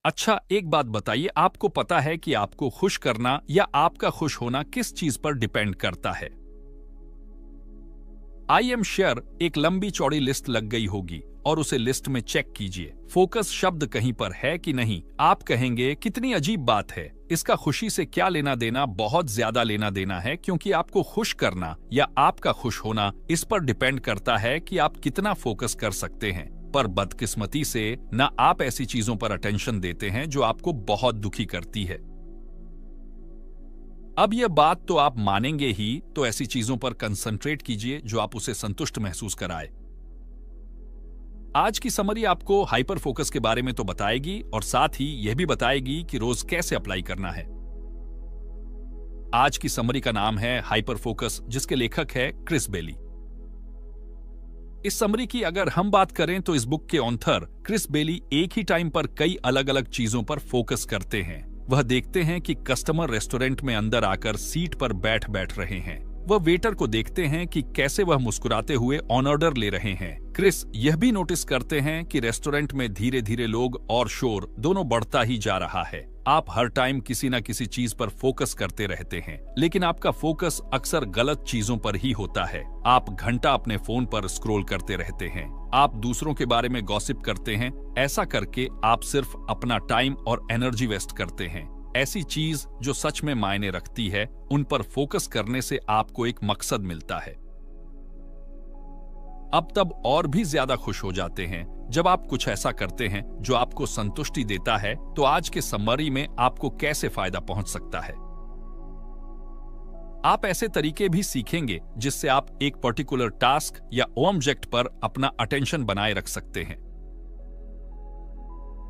अच्छा, एक बात बताइए, आपको पता है कि आपको खुश करना या आपका खुश होना किस चीज पर डिपेंड करता है? आई एम श्योर एक लंबी चौड़ी लिस्ट लग गई होगी और उसे लिस्ट में चेक कीजिए। फोकस शब्द कहीं पर है कि नहीं। आप कहेंगे कितनी अजीब बात है, इसका खुशी से क्या लेना देना? बहुत ज्यादा लेना देना है, क्योंकि आपको खुश करना या आपका खुश होना इस पर डिपेंड करता है कि आप कितना फोकस कर सकते हैं। पर बदकिस्मती से ना आप ऐसी चीजों पर अटेंशन देते हैं जो आपको बहुत दुखी करती है। अब यह बात तो आप मानेंगे ही, तो ऐसी चीजों पर कंसंट्रेट कीजिए जो आप उसे संतुष्ट महसूस कराए। आज की समरी आपको हाइपर फोकस के बारे में तो बताएगी और साथ ही यह भी बताएगी कि रोज कैसे अप्लाई करना है। आज की समरी का नाम है हाइपर फोकस, जिसके लेखक है क्रिस बेली। इस समरी की अगर हम बात करें तो इस बुक के ऑथर क्रिस बेली एक ही टाइम पर कई अलग अलग चीजों पर फोकस करते हैं। वह देखते हैं कि कस्टमर रेस्टोरेंट में अंदर आकर सीट पर बैठ रहे हैं। वह वेटर को देखते हैं कि कैसे वह मुस्कुराते हुए ऑन ऑर्डर ले रहे हैं। क्रिस यह भी नोटिस करते हैं कि रेस्टोरेंट में धीरे धीरे लोग और शोर दोनों बढ़ता ही जा रहा है। आप हर टाइम किसी न किसी चीज पर फोकस करते रहते हैं, लेकिन आपका फोकस अक्सर गलत चीजों पर ही होता है। आप घंटा अपने फोन पर स्क्रॉल करते रहते हैं, आप दूसरों के बारे में गॉसिप करते हैं। ऐसा करके आप सिर्फ अपना टाइम और एनर्जी वेस्ट करते हैं। ऐसी चीज जो सच में मायने रखती है, उन पर फोकस करने से आपको एक मकसद मिलता है। अब तब और भी ज्यादा खुश हो जाते हैं जब आप कुछ ऐसा करते हैं जो आपको संतुष्टि देता है। तो आज के समरी में आपको कैसे फायदा पहुंच सकता है। आप ऐसे तरीके भी सीखेंगे जिससे आप एक पर्टिकुलर टास्क या ऑब्जेक्ट पर अपना अटेंशन बनाए रख सकते हैं।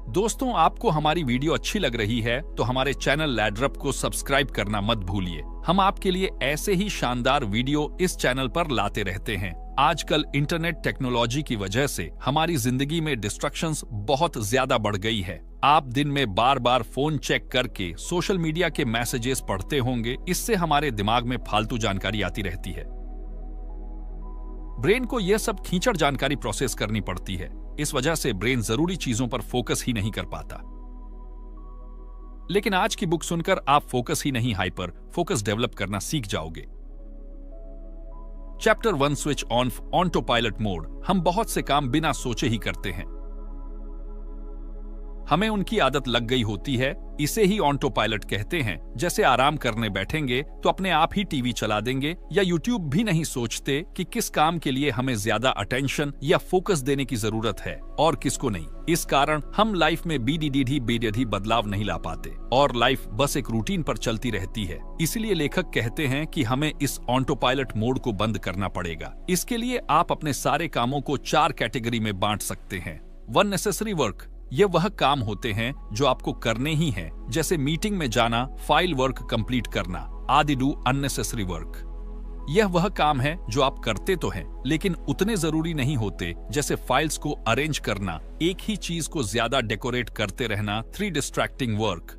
दोस्तों, आपको हमारी वीडियो अच्छी लग रही है तो हमारे चैनल लैडरअप को सब्सक्राइब करना मत भूलिए। हम आपके लिए ऐसे ही शानदार वीडियो इस चैनल पर लाते रहते हैं। आजकल इंटरनेट टेक्नोलॉजी की वजह से हमारी जिंदगी में डिस्ट्रैक्शंस बहुत ज्यादा बढ़ गई है। आप दिन में बार बार फोन चेक करके सोशल मीडिया के मैसेजेस पढ़ते होंगे। इससे हमारे दिमाग में फालतू जानकारी आती रहती है। ब्रेन को यह सब खींचड़ जानकारी प्रोसेस करनी पड़ती है। इस वजह से ब्रेन जरूरी चीजों पर फोकस ही नहीं कर पाता। लेकिन आज की बुक सुनकर आप फोकस ही नहीं, हाइपर फोकस डेवलप करना सीख जाओगे। Chapter 1 switch on auto pilot mode. हम बहुत से काम बिना सोचे ही करते हैं। हमें उनकी आदत लग गई होती है। इसे ही ऑटो पायलट कहते हैं। जैसे आराम करने बैठेंगे तो अपने आप ही टीवी चला देंगे या यूट्यूब, भी नहीं सोचते कि किस काम के लिए हमें ज्यादा अटेंशन या फोकस देने की जरूरत है और किसको नहीं। इस कारण हम लाइफ में बेरिधि बदलाव नहीं ला पाते और लाइफ बस एक रूटीन पर चलती रहती है। इसलिए लेखक कहते हैं कि हमें इस ऑटो पायलट मोड को बंद करना पड़ेगा। इसके लिए आप अपने सारे कामों को 4 कैटेगरी में बांट सकते हैं। 1 नेसेसरी वर्क। ये वह काम होते हैं जो आपको करने ही हैं, जैसे मीटिंग में जाना, फाइल वर्क कंप्लीट करना आदि। Do unnecessary work. यह वह काम है जो आप करते तो हैं लेकिन उतने जरूरी नहीं होते, जैसे फाइल्स को अरेंज करना, एक ही चीज को ज्यादा डेकोरेट करते रहना। 3 डिस्ट्रैक्टिंग वर्क।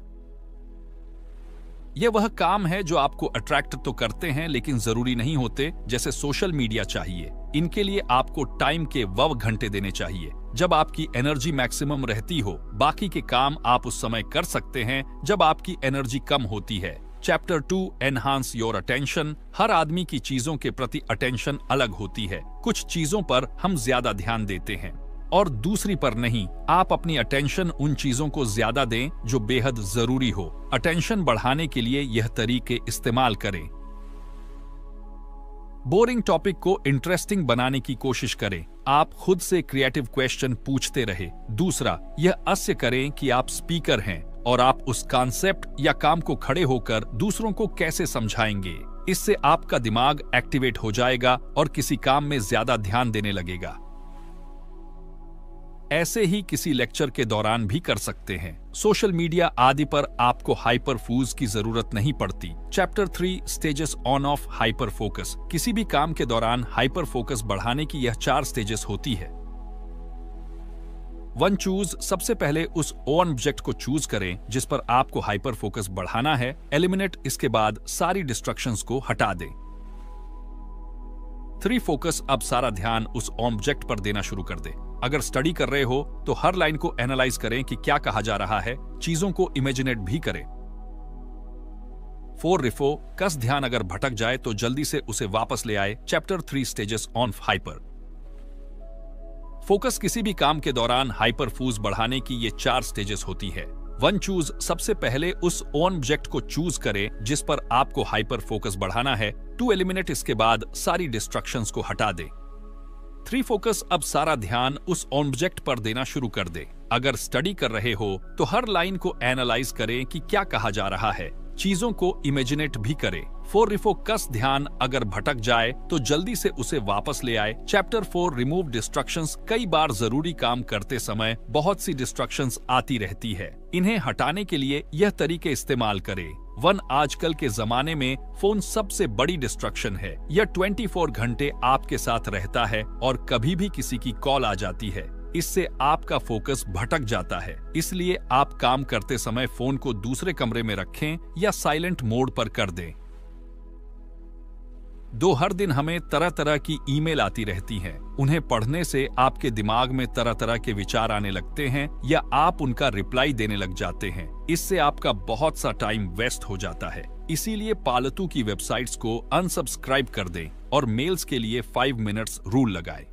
यह वह काम है जो आपको अट्रैक्ट तो करते हैं लेकिन जरूरी नहीं होते, जैसे सोशल मीडिया चाहिए। इनके लिए आपको टाइम के 9 घंटे देने चाहिए जब आपकी एनर्जी मैक्सिमम रहती हो। बाकी के काम आप उस समय कर सकते हैं जब आपकी एनर्जी कम होती है। Chapter 2 enhance your attention. हर आदमी की चीजों के प्रति अटेंशन अलग होती है। कुछ चीजों पर हम ज्यादा ध्यान देते हैं और दूसरी पर नहीं। आप अपनी अटेंशन उन चीजों को ज्यादा दें जो बेहद जरूरी हो। अटेंशन बढ़ाने के लिए यह तरीके इस्तेमाल करें। बोरिंग टॉपिक को इंटरेस्टिंग बनाने की कोशिश करें। आप खुद से क्रिएटिव क्वेश्चन पूछते रहे। दूसरा, यह अवश्य करें कि आप स्पीकर हैं और आप उस कॉन्सेप्ट या काम को खड़े होकर दूसरों को कैसे समझाएंगे। इससे आपका दिमाग एक्टिवेट हो जाएगा और किसी काम में ज्यादा ध्यान देने लगेगा। ऐसे ही किसी लेक्चर के दौरान भी कर सकते हैं। सोशल मीडिया आदि पर आपको हाइपर फोकस की जरूरत नहीं पड़ती। Chapter 3 stages on off hyper focus. किसी भी काम के दौरान हाइपर फोकस बढ़ाने की यह 4 स्टेजेस होती है। 1 चूज। सबसे पहले उस ऑब्जेक्ट को चूज करें जिस पर आपको हाइपर फोकस बढ़ाना है। एलिमिनेट। इसके बाद सारी डिस्ट्रैक्शंस को हटा दें। 3 फोकस। अब सारा ध्यान उस ऑब्जेक्ट पर देना शुरू कर दे। अगर स्टडी कर रहे हो तो हर लाइन को एनालाइज करें कि क्या कहा जा रहा है, चीजों को इमेजिनेट भी करें। 4 रिफो, कस ध्यान अगर भटक जाए तो जल्दी से उसे वापस ले आए। Chapter 3 stages on hyper focus. किसी भी काम के दौरान हाइपर फोकस बढ़ाने की ये 4 स्टेजेस होती है। 1 चूज, सबसे पहले उस ऑब्जेक्ट को चूज करें जिस पर आपको हाइपर फोकस बढ़ाना है। 2 एलिमिनेट, इसके बाद सारी डिस्ट्रैक्शंस को हटा दें। 3 फोकस, अब सारा ध्यान उस ऑब्जेक्ट पर देना शुरू कर दें। अगर स्टडी कर रहे हो तो हर लाइन को एनालाइज करें कि क्या कहा जा रहा है, चीजों को इमेजिनेट भी करें। 4 रिफोकस, ध्यान अगर भटक जाए तो जल्दी से उसे वापस ले आए। Chapter 4 remove destructions. कई बार जरूरी काम करते समय बहुत सी डिस्ट्रक्शंस आती रहती है, इन्हें हटाने के लिए यह तरीके इस्तेमाल करें। 1, आजकल के जमाने में फोन सबसे बड़ी डिस्ट्रक्शन है। यह 24 घंटे आपके साथ रहता है और कभी भी किसी की कॉल आ जाती है, इससे आपका फोकस भटक जाता है। इसलिए आप काम करते समय फोन को दूसरे कमरे में रखें या साइलेंट मोड पर कर दें। 2, हर दिन हमें तरह तरह की ईमेल आती रहती हैं। उन्हें पढ़ने से आपके दिमाग में तरह तरह के विचार आने लगते हैं या आप उनका रिप्लाई देने लग जाते हैं। इससे आपका बहुत सा टाइम वेस्ट हो जाता है। इसीलिए पालतू की वेबसाइट्स को अनसब्सक्राइब कर दें और मेल्स के लिए 5 मिनट्स रूल लगाएं।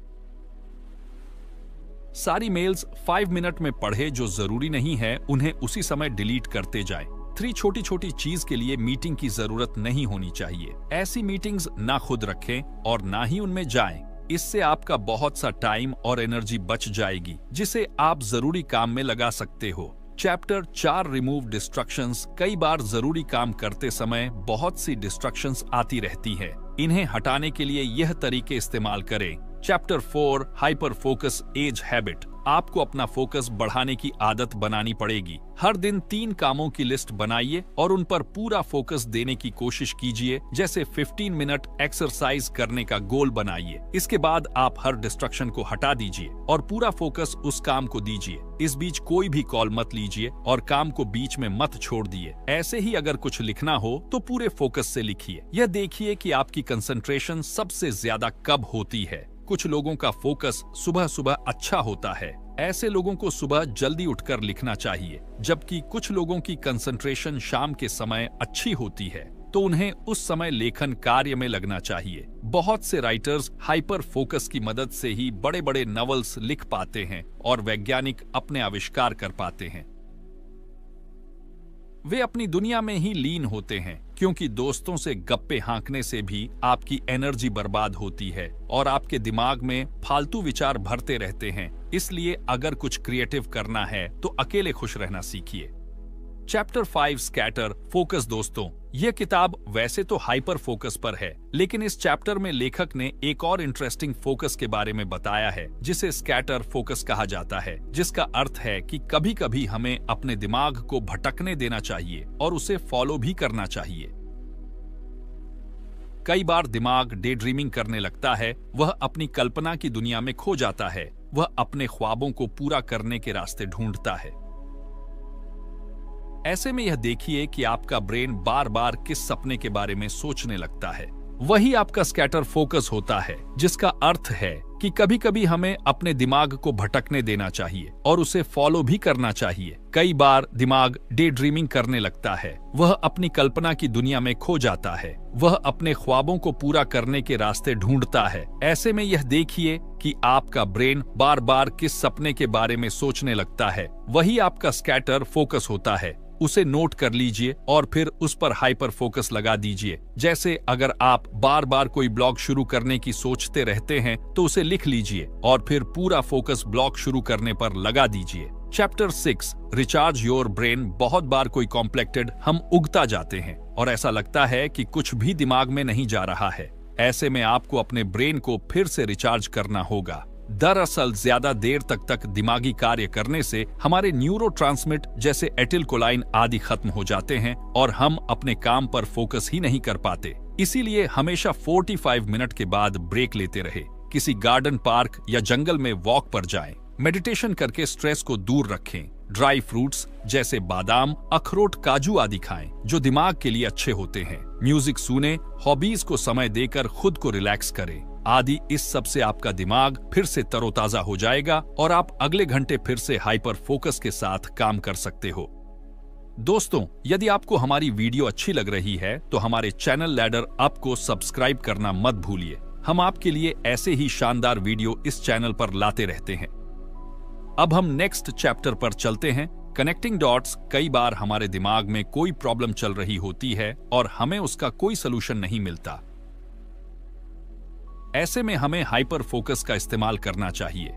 सारी मेल्स 5 मिनट में पढ़े, जो जरूरी नहीं है उन्हें उसी समय डिलीट करते जाएं। 3, छोटी छोटी चीज के लिए मीटिंग की जरूरत नहीं होनी चाहिए। ऐसी मीटिंग्स ना खुद रखें और ना ही उनमें जाएं। इससे आपका बहुत सा टाइम और एनर्जी बच जाएगी, जिसे आप जरूरी काम में लगा सकते हो। Chapter 4 remove destructions. कई बार जरूरी काम करते समय बहुत सी डिस्ट्रक्शंस आती रहती हैं, इन्हें हटाने के लिए यह तरीके इस्तेमाल करें। Chapter 4 hyper focus as habit. आपको अपना फोकस बढ़ाने की आदत बनानी पड़ेगी। हर दिन 3 कामों की लिस्ट बनाइए और उन पर पूरा फोकस देने की कोशिश कीजिए। जैसे 15 मिनट एक्सरसाइज करने का गोल बनाइए। इसके बाद आप हर डिस्ट्रक्शन को हटा दीजिए और पूरा फोकस उस काम को दीजिए। इस बीच कोई भी कॉल मत लीजिए और काम को बीच में मत छोड़ दिए। ऐसे ही अगर कुछ लिखना हो तो पूरे फोकस से लिखिए। यह देखिए कि आपकी कंसंट्रेशन सबसे ज्यादा कब होती है। कुछ लोगों का फोकस सुबह सुबह अच्छा होता है, ऐसे लोगों को सुबह जल्दी उठकर लिखना चाहिए। जबकि कुछ लोगों की कंसंट्रेशन शाम के समय अच्छी होती है, तो उन्हें उस समय लेखन कार्य में लगना चाहिए। बहुत से राइटर्स हाइपर फोकस की मदद से ही बड़े बड़े नॉवेल्स लिख पाते हैं और वैज्ञानिक अपने आविष्कार कर पाते हैं। वे अपनी दुनिया में ही लीन होते हैं, क्योंकि दोस्तों से गप्पे हाँकने से भी आपकी एनर्जी बर्बाद होती है और आपके दिमाग में फालतू विचार भरते रहते हैं। इसलिए अगर कुछ क्रिएटिव करना है तो अकेले खुश रहना सीखिए। Chapter 5 scatter focus. दोस्तों, यह किताब वैसे तो हाइपर फोकस पर है, लेकिन इस चैप्टर में लेखक ने एक और इंटरेस्टिंग फोकस के बारे में बताया है, जिसे स्कैटर फोकस कहा जाता है, जिसका अर्थ है कि कभी कभी हमें अपने दिमाग को भटकने देना चाहिए और उसे फॉलो भी करना चाहिए। कई बार दिमाग डे ड्रीमिंग करने लगता है, वह अपनी कल्पना की दुनिया में खो जाता है, वह अपने ख्वाबों को पूरा करने के रास्ते ढूंढता है। ऐसे में यह देखिए कि आपका ब्रेन बार बार किस सपने के बारे में सोचने लगता है। वही आपका स्कैटर फोकस होता है, जिसका अर्थ है कि कभी कभी हमें अपने दिमाग को भटकने देना चाहिए और उसे फॉलो भी करना चाहिए। कई बार दिमाग डे ड्रीमिंग करने लगता है, वह अपनी कल्पना की दुनिया में खो जाता है, वह अपने ख्वाबों को पूरा करने के रास्ते ढूंढता है। ऐसे में यह देखिए कि आपका ब्रेन बार बार किस सपने के बारे में सोचने लगता है, वही आपका स्कैटर फोकस होता है। उसे नोट कर लीजिए और फिर उस पर हाइपर फोकस लगा दीजिए। जैसे अगर आप बार बार कोई ब्लॉग शुरू करने की सोचते रहते हैं तो उसे लिख लीजिए और फिर पूरा फोकस ब्लॉग शुरू करने पर लगा दीजिए। Chapter 6 recharge your brain. बहुत बार कोई कॉम्प्लेक्टेड हम उगता जाते हैं और ऐसा लगता है कि कुछ भी दिमाग में नहीं जा रहा है। ऐसे में आपको अपने ब्रेन को फिर से रिचार्ज करना होगा। दरअसल ज्यादा देर तक दिमागी कार्य करने से हमारे न्यूरोट्रांसमिट जैसे एटिलकोलाइन आदि खत्म हो जाते हैं और हम अपने काम पर फोकस ही नहीं कर पाते। इसीलिए हमेशा 45 मिनट के बाद ब्रेक लेते रहे। किसी गार्डन, पार्क या जंगल में वॉक पर जाएं। मेडिटेशन करके स्ट्रेस को दूर रखें। ड्राई फ्रूट्स जैसे बादाम, अखरोट, काजू आदि खाएं, जो दिमाग के लिए अच्छे होते हैं। म्यूजिक सुने, हॉबीज को समय देकर खुद को रिलैक्स करें। आदि, इस सब से आपका दिमाग फिर से तरोताजा हो जाएगा और आप अगले घंटे फिर से हाइपर फोकस के साथ काम कर सकते हो। दोस्तों, यदि आपको हमारी वीडियो अच्छी लग रही है तो हमारे चैनल लैडर अप को सब्सक्राइब करना मत भूलिए। हम आपके लिए ऐसे ही शानदार वीडियो इस चैनल पर लाते रहते हैं। अब हम नेक्स्ट चैप्टर पर चलते हैं, कनेक्टिंग डॉट्स। कई बार हमारे दिमाग में कोई प्रॉब्लम चल रही होती है और हमें उसका कोई सलूशन नहीं मिलता। ऐसे में हमें हाइपर फोकस का इस्तेमाल करना चाहिए।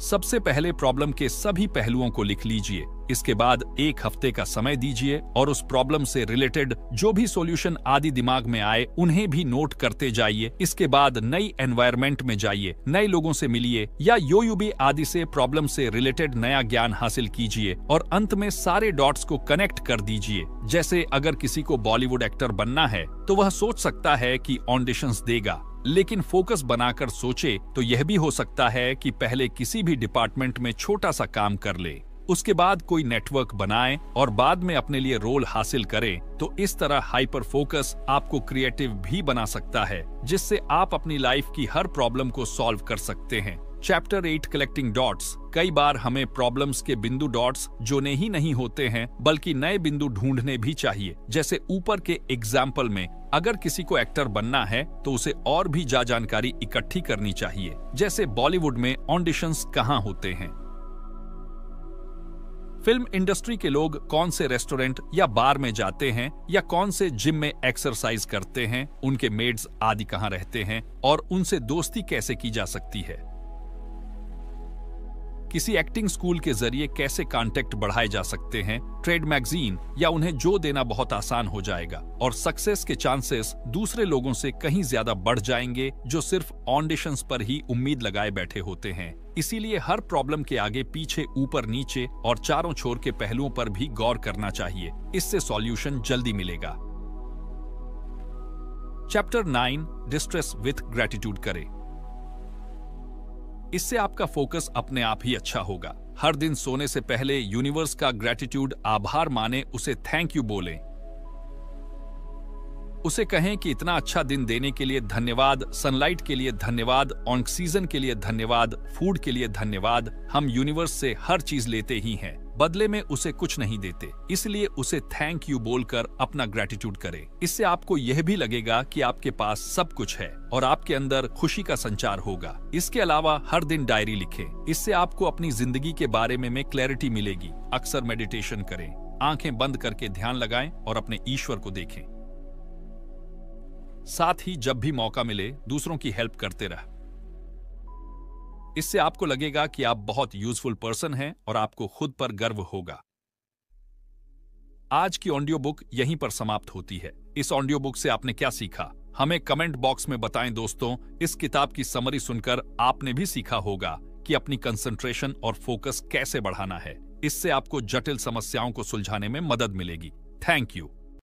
सबसे पहले प्रॉब्लम के सभी पहलुओं को लिख लीजिए। इसके बाद एक हफ्ते का समय दीजिए और उस प्रॉब्लम से रिलेटेड जो भी सॉल्यूशन आदि दिमाग में आए उन्हें भी नोट करते जाइए। इसके बाद नई एनवायरनमेंट में जाइए, नए लोगों से मिलिए या यूट्यूब आदि से प्रॉब्लम से रिलेटेड नया ज्ञान हासिल कीजिए और अंत में सारे डॉट्स को कनेक्ट कर दीजिए। जैसे अगर किसी को बॉलीवुड एक्टर बनना है तो वह सोच सकता है कि ऑडिशंस देगा, लेकिन फोकस बनाकर सोचे तो यह भी हो सकता है कि पहले किसी भी डिपार्टमेंट में छोटा सा काम कर ले, उसके बाद कोई नेटवर्क बनाए और बाद में अपने लिए रोल हासिल करे। तो इस तरह हाइपर फोकस आपको क्रिएटिव भी बना सकता है, जिससे आप अपनी लाइफ की हर प्रॉब्लम को सॉल्व कर सकते हैं। Chapter 8 collecting dots. कई बार हमें प्रॉब्लम्स के बिंदु डॉट्स जोड़ने ही नहीं होते हैं, बल्कि नए बिंदु ढूंढने भी चाहिए। जैसे ऊपर के एग्जाम्पल में, अगर किसी को एक्टर बनना है तो उसे और भी जानकारी इकट्ठी करनी चाहिए। जैसे बॉलीवुड में ऑडिशंस कहाँ होते हैं, फिल्म इंडस्ट्री के लोग कौन से रेस्टोरेंट या बार में जाते हैं या कौन से जिम में एक्सरसाइज करते हैं, उनके मेड्स आदि कहाँ रहते हैं और उनसे दोस्ती कैसे की जा सकती है। किसी एक्टिंग स्कूल के जरिए कैसे कांटेक्ट बढ़ाए जा सकते हैं, ट्रेड मैगजीन या उन्हें जो देना बहुत आसान हो जाएगा और सक्सेस के चांसेस दूसरे लोगों से कहीं ज्यादा बढ़ जाएंगे जो सिर्फ ऑडिशंस पर ही उम्मीद लगाए बैठे होते हैं। इसीलिए हर प्रॉब्लम के आगे पीछे, ऊपर नीचे और चारों छोर के पहलुओं पर भी गौर करना चाहिए। इससे सॉल्यूशन जल्दी मिलेगा। चैप्टर 9 डिस्ट्रेस विथ ग्रेटिट्यूड करें। इससे आपका फोकस अपने आप ही अच्छा होगा। हर दिन सोने से पहले यूनिवर्स का ग्रेटिट्यूड आभार माने, उसे थैंक यू बोलें। उसे कहें कि इतना अच्छा दिन देने के लिए धन्यवाद, सनलाइट के लिए धन्यवाद, ऑक्सीजन के लिए धन्यवाद, फूड के लिए धन्यवाद। हम यूनिवर्स से हर चीज लेते ही हैं, बदले में उसे कुछ नहीं देते। इसलिए उसे थैंक यू बोलकर अपना ग्रेटिट्यूड करें। इससे आपको यह भी लगेगा कि आपके पास सब कुछ है और आपके अंदर खुशी का संचार होगा। इसके अलावा हर दिन डायरी लिखें। इससे आपको अपनी जिंदगी के बारे में क्लैरिटी मिलेगी। अक्सर मेडिटेशन करें, आंखें बंद करके ध्यान लगाएं और अपने ईश्वर को देखें। साथ ही जब भी मौका मिले दूसरों की हेल्प करते रह। इससे आपको लगेगा कि आप बहुत यूजफुल पर्सन हैं और आपको खुद पर गर्व होगा। आज की ऑडियो बुक यहीं पर समाप्त होती है। इस ऑडियो बुक से आपने क्या सीखा, हमें कमेंट बॉक्स में बताएं। दोस्तों, इस किताब की समरी सुनकर आपने भी सीखा होगा कि अपनी कंसंट्रेशन और फोकस कैसे बढ़ाना है। इससे आपको जटिल समस्याओं को सुलझाने में मदद मिलेगी। Thank you.